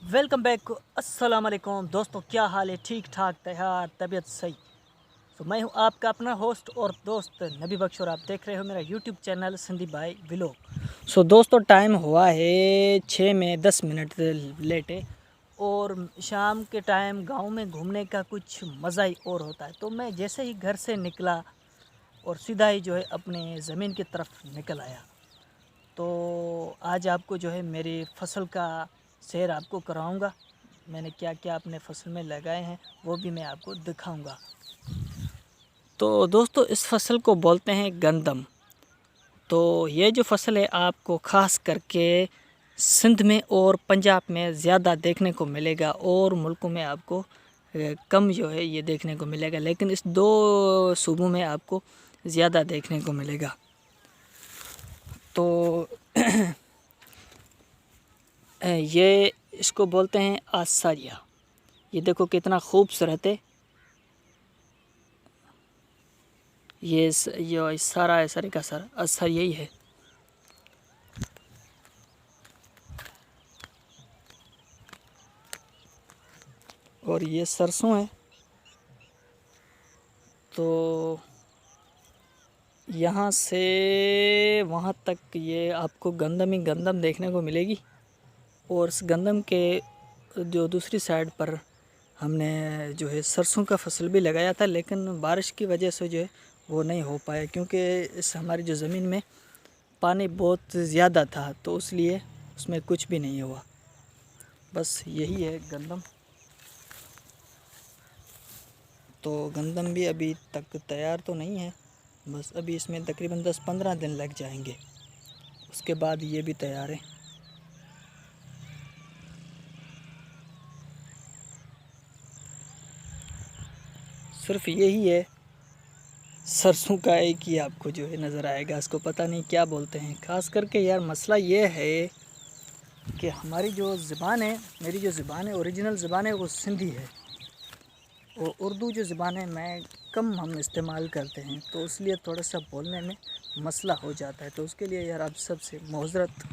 Welcome back. अस्सलाम वालेकुम दोस्तों, क्या हाल है? ठीक ठाक, तैयार, तबीयत सही। तो मैं हूं आपका अपना होस्ट और दोस्त नबी बख्श और आप देख रहे हो मेरा यूट्यूब चैनल संदीप भाई व्लॉग। दोस्तों, टाइम हुआ है 6 में 10 मिनट लेटे और शाम के टाइम गांव में घूमने का कुछ मज़ा ही और होता है। तो मैं जैसे ही घर से निकला और सीधा ही जो है अपने ज़मीन की तरफ निकल आया। तो आज आपको जो है मेरी फ़सल का सैर आपको कराऊंगा। मैंने क्या क्या अपने फसल में लगाए हैं वो भी मैं आपको दिखाऊंगा। तो दोस्तों, इस फसल को बोलते हैं गंदम। तो ये जो फसल है आपको ख़ास करके सिंध में और पंजाब में ज़्यादा देखने को मिलेगा और मुल्कों में आपको कम जो है ये देखने को मिलेगा, लेकिन इस दो सूबों में आपको ज़्यादा देखने को मिलेगा। तो ये इसको बोलते हैं आसारिया। ये देखो कितना खूबसूरत है। ये सारा है, सर का सर असर यही है। और ये सरसों है। तो यहाँ से वहाँ तक ये आपको गंदम ही गंदम देखने को मिलेगी। और इस गंदम के जो दूसरी साइड पर हमने जो है सरसों का फसल भी लगाया था, लेकिन बारिश की वजह से जो है वो नहीं हो पाया, क्योंकि इस हमारी जो ज़मीन में पानी बहुत ज़्यादा था, तो इसलिए उसमें कुछ भी नहीं हुआ। बस यही है गंदम। तो गंदम भी अभी तक तैयार तो नहीं है, बस अभी इसमें तकरीबन 10-15 दिन लग जाएंगे, उसके बाद ये भी तैयार है। सिर्फ यही है, सरसों का एक ही आपको जो है नज़र आएगा, इसको पता नहीं क्या बोलते हैं। ख़ास करके यार मसला ये है कि हमारी जो ज़बान है, मेरी जो ज़बान है, ओरिजिनल ज़बान है वो सिंधी है, और उर्दू जो ज़बान है मैं कम हम इस्तेमाल करते हैं, तो इसलिए थोड़ा सा बोलने में मसला हो जाता है। तो उसके लिए यार आप सबसे माज़रत।